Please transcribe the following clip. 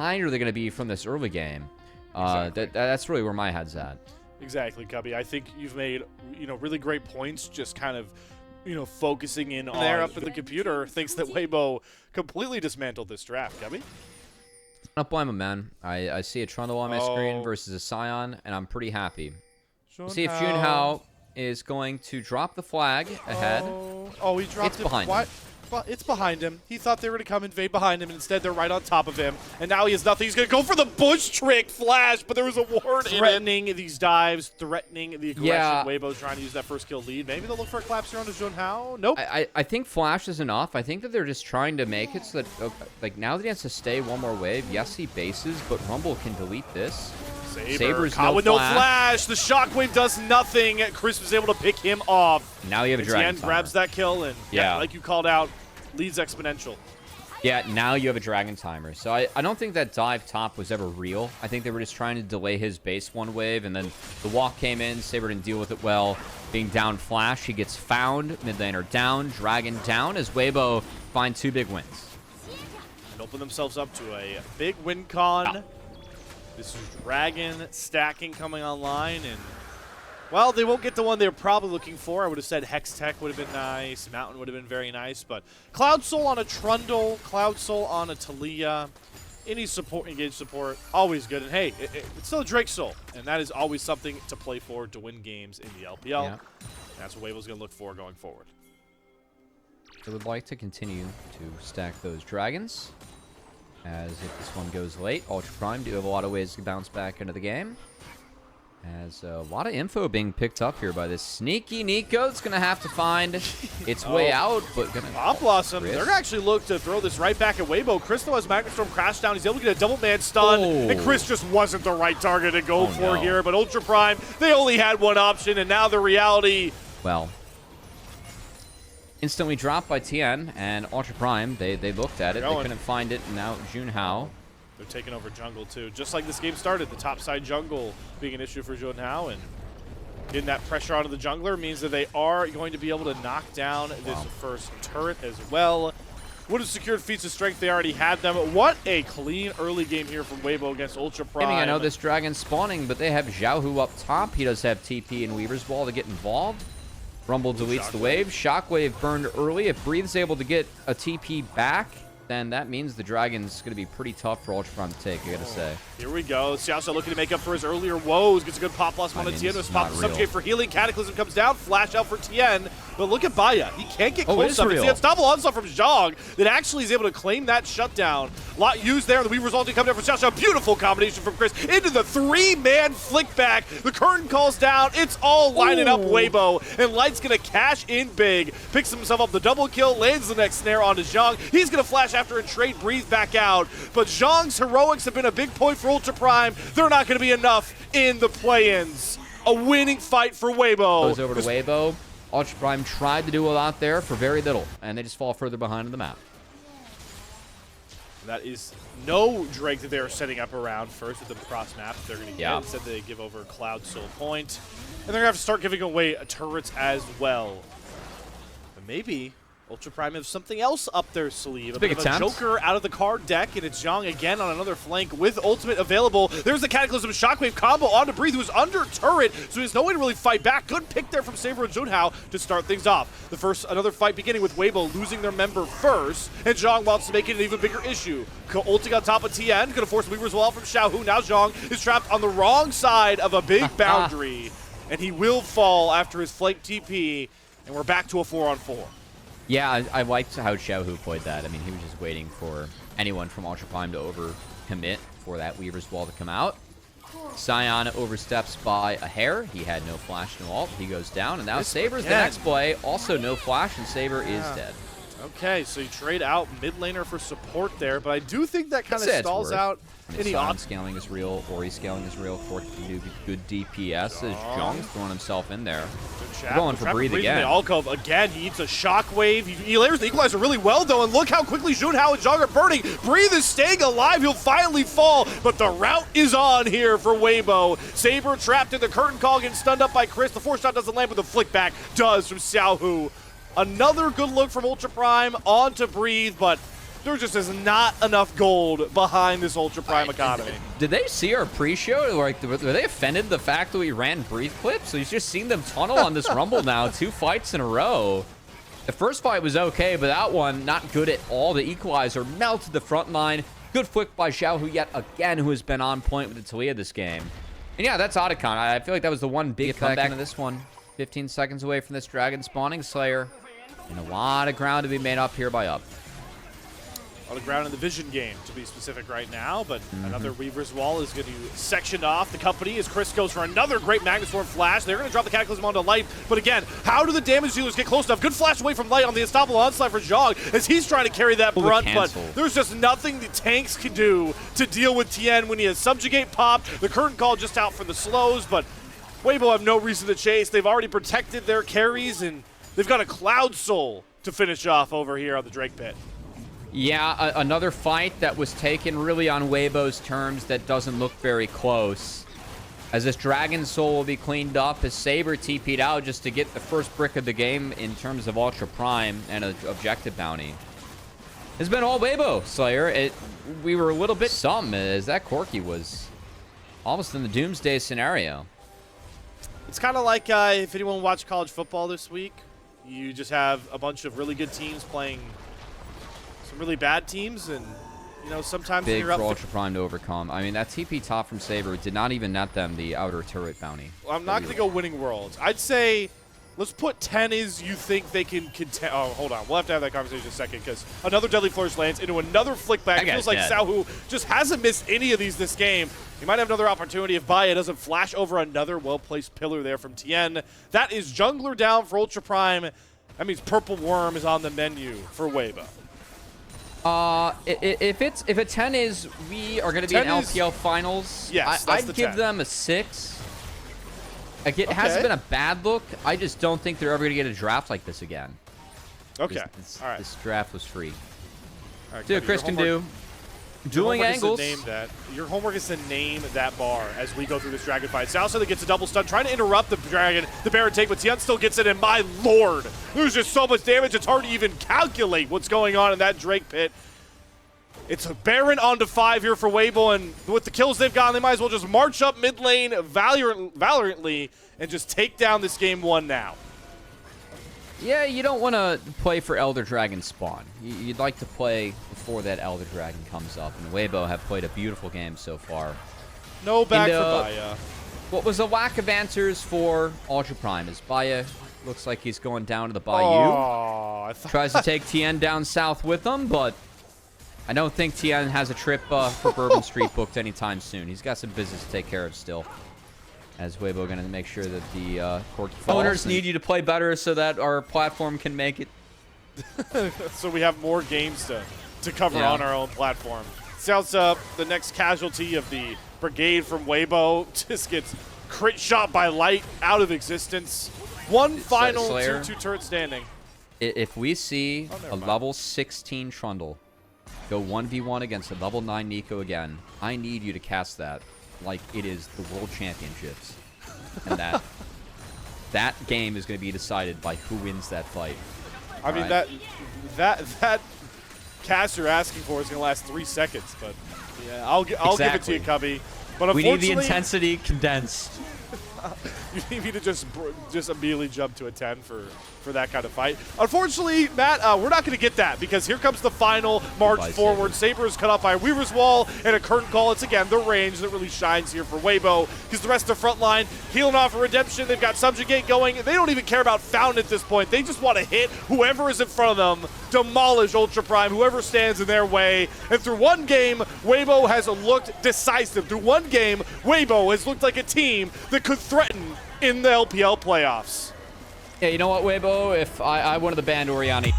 behind are they going to be from this early game? Exactly. That's really where my head's at. Exactly, Chovy. I think you've made, really great points, just kind of, focusing in on there up at the computer thinks that Weibo completely dismantled this draft, Chovy. I don't blame him, man. I see a Trundle on my screen versus a Scion, and I'm pretty happy. We'll see if Junhao is going to drop the flag ahead. Oh, he dropped it. It's behind him. It's behind him. He thought they were going to come invade behind him, and instead they're right on top of him. And now he has nothing. He's going to go for the bush trick flash, but there was a ward threatening these dives, threatening the aggression. Yeah. Weibo's trying to use that first kill lead. Maybe they'll look for a collapse here on Junhao. Nope. I think flash is enough. I think that they're just trying to make it so that, like, now that he has to stay one more wave, yes, he bases, but Rumble can delete this. Saber's caught with no flash. The shockwave does nothing. Chris was able to pick him off. Now you have a dragon timer. Grabs that kill, and like you called out, leads exponential. Yeah, now you have a dragon timer. So I don't think that dive top was ever real. I think they were just trying to delay his base one wave, and then the walk came in. Saber didn't deal with it well. Being down flash, he gets found. Mid laner down, dragon down as Weibo find 2 big wins. And open themselves up to a big win con. Oh. This is dragon stacking coming online, and well, they won't get the one they're probably looking for. I would have said Hex Tech would have been nice. Mountain would have been very nice. But Cloud Soul on a Trundle, Cloud Soul on a Talia, any support, engaged support, always good. And hey, it's still a Drake Soul. And that is always something to play for to win games in the LPL. Yeah. That's what Weibo's going to look for going forward. They would like to continue to stack those dragons. As if this one goes late, Ultra Prime do have a lot of ways to bounce back into the game. As a lot of info being picked up here by this sneaky Nico. It's going to have to find its way out, but going to... Pop Blossom, they're going to actually look to throw this right back at Weibo. Chris though has Magnet Storm crash down. He's able to get a double man stun, and Chris just wasn't the right target to go for here. But Ultra Prime, they only had one option, and now the reality... Well, instantly dropped by Tien, and Ultra Prime, they looked at it. They couldn't find it, and now Junhao. They're taking over jungle, too. Just like this game started, the topside jungle being an issue for Junhao, and getting that pressure onto the jungler means that they are going to be able to knock down this first turret as well. Would have secured feats of strength. They already had them. What a clean early game here from Weibo against Ultra Prime. I know this dragon's spawning, but they have Xiaohu up top. He does have TP and Weaver's Wall to get involved. Rumble deletes the wave. Shockwave burned early. If Breathe's able to get a TP back, then that means the dragon's going to be pretty tough for Ultra Prime to take, I gotta say. Here we go. Xiaoxiao looking to make up for his earlier woes. Gets a good pop blossom on Tien. Pop the subjugate for healing. Cataclysm comes down. Flash out for Tien. But look at Baya. He can't get close enough. It's the unstoppable onslaught from Zhang that actually is able to claim that shutdown. Lot used there. The Weaver's ulti coming down for Xiaoxiao. Beautiful combination from Chris into the 3-man flick back. The curtain calls down. It's all lining up Weibo. And Light's going to cash in big. Picks himself up the double kill. Lands the next snare onto Zhang. He's going to flash after a trade. Breathe back out. But Zhang's heroics have been a big point for Ultra Prime. They're not going to be enough in the play-ins. A winning fight for Weibo. Goes over to Weibo. Ultra Prime tried to do a lot there for very little, and they just fall further behind in the map. That is no Drake that they're setting up around first with the cross map they're going to get. Instead, they give over Cloud Soul Point. And they're going to have to start giving away turrets as well. But maybe Ultra Prime has something else up their sleeve. A bit of a Joker out of the card deck, and it's Zhang again on another flank with ultimate available. There's the Cataclysm Shockwave combo onto Breathe, who's under turret, so there's no way to really fight back. Good pick there from Saber and Junhao to start things off. Another fight beginning with Weibo losing their member first, and Zhang wants to make it an even bigger issue. Ulting on top of Tien, going to force Weaver's Wall from Xiaohu. Now Zhang is trapped on the wrong side of a big boundary, and he will fall after his flank TP, and we're back to a 4-on-4. Yeah, I liked how Xiaohu played that. I mean, he was just waiting for anyone from Ultra Prime to overcommit for that Weaver's Wall to come out. Scion oversteps by a hair. He had no flash, no ult. He goes down, and now Saber's the next play. Also no flash, and Saber is dead. Okay, so you trade out mid laner for support there, but I do think that kind of stalls out any scaling is real, Ori scaling is real, for good DPS as Zhang's throwing himself in there. They're going for Breathe again. The alcove again, he eats a shockwave. He layers the equalizer really well though, and look how quickly Junhao and Zhang are burning. Breathe is staying alive, he'll finally fall, but the route is on here for Weibo. Saber trapped in the curtain call, getting stunned up by Chris. The 4-shot doesn't land, but the flick back does from Xiaohu. Another good look from Ultra Prime onto Breathe, but There just is not enough gold behind this Ultra Prime economy. Did they see our pre-show? Like, were they offended the fact that we ran brief clips? So he's just seen them tunnel on this Rumble now, 2 fights in a row. The first fight was okay, but that one, not good at all. The equalizer melted the front line. Good flick by Xiao, who has been on point with the Talia this game. And yeah, that's Otacon. I feel like that was the one big comeback into this one. 15 seconds away from this Dragon spawning Slayer. And a lot of ground to be made up here by Up. A lot of ground in the Vision game, to be specific right now, but another Weaver's Wall is going to section off the company as Chris goes for another great Magnustorm flash. They're going to drop the Cataclysm onto Light, but again, how do the damage dealers get close enough? Good flash away from Light on the Unstoppable Onslaught for Zhong as he's trying to carry that brunt, but there's just nothing the tanks can do to deal with Tien when he has Subjugate popped, the Curtain Call just out for the slows, but Weibo have no reason to chase. They've already protected their carries, and they've got a Cloud Soul to finish off over here on the Drake Pit. Yeah, another fight that was taken really on Weibo's terms that doesn't look very close. As this Dragon Soul will be cleaned up, as Saber TP'd out just to get the first brick of the game in terms of Ultra Prime and an objective bounty. It's been all Weibo, Slayer. We were a little bit some as that Corki was almost in the doomsday scenario. It's kind of like if anyone watched college football this week, you just have a bunch of really good teams playing some really bad teams, and you know, sometimes big you're up for Ultra Prime to overcome. I mean, that TP top from Saber did not even net them the outer turret bounty. Well, I'm not going to go winning worlds. I'd say let's put 10 as you think they can contend. Oh, hold on. We'll have to have that conversation in a second, because another Deadly Flourish lands into another flick back. It feels like Xiao just hasn't missed any of these this game. He might have another opportunity if Baya doesn't flash over another well-placed pillar there from Tien. That is Jungler down for Ultra Prime. That means Purple Worm is on the menu for Weibo. If a 10 is we are going to be in LPL finals, yes, I'd give them a 6. Like, it hasn't been a bad look. I just don't think they're ever going to get a draft like this again. Okay. All right. This draft was free. All right, see what Chris can do. Dueling angles. Your homework is to name that bar as we go through this Dragon fight. Southside gets a double stun, trying to interrupt the Dragon, the Baron take, but Tien still gets it, and my lord, there's just so much damage, it's hard to even calculate what's going on in that Drake Pit. It's a Baron onto 5 here for Weibo, and with the kills they've gotten, they might as well just march up mid lane valiantly and just take down this game 1 now. Yeah, you don't want to play for Elder Dragon spawn. You'd like to play before that Elder Dragon comes up, and Weibo have played a beautiful game so far. No back for Baya. What was a lack of answers for Ultra Prime as Baya looks like he's going down to the Bayou. Oh, tries to take Tien down south with him, but I don't think Tien has a trip for Bourbon Street booked anytime soon. He's got some business to take care of still. As Weibo going to make sure that the Corki owners need you to play better so that our platform can make it. So we have more games to cover on our own platform. Sounds the next casualty of the brigade from Weibo just gets crit shot by Light out of existence. One final 2-2 turret standing. If we see a level 16 Trundle go 1v1 against a level 9 Nico again, I need you to cast that like it is the World Championships. And that game is going to be decided by who wins that fight. I mean, that cast you're asking for is going to last 3 seconds, but yeah, I'll give it to you, Chovy. But we need the intensity condensed. You need me to just immediately jump to a 10 for that kind of fight. Unfortunately, Matt, we're not going to get that, because here comes the final march forward. Saber is cut off by a Weaver's Wall and a Curtain Call. It's, again, the range that really shines here for Weibo, because the rest of the front line healing off a Redemption. They've got Subjugate going. They don't even care about Fountain at this point. They just want to hit whoever is in front of them, demolish Ultra Prime, whoever stands in their way. And through one game, Weibo has looked decisive. Through one game, Weibo has looked like a team that could threaten in the LPL playoffs. Yeah, you know what, Weibo? If I wanted the band Oriani.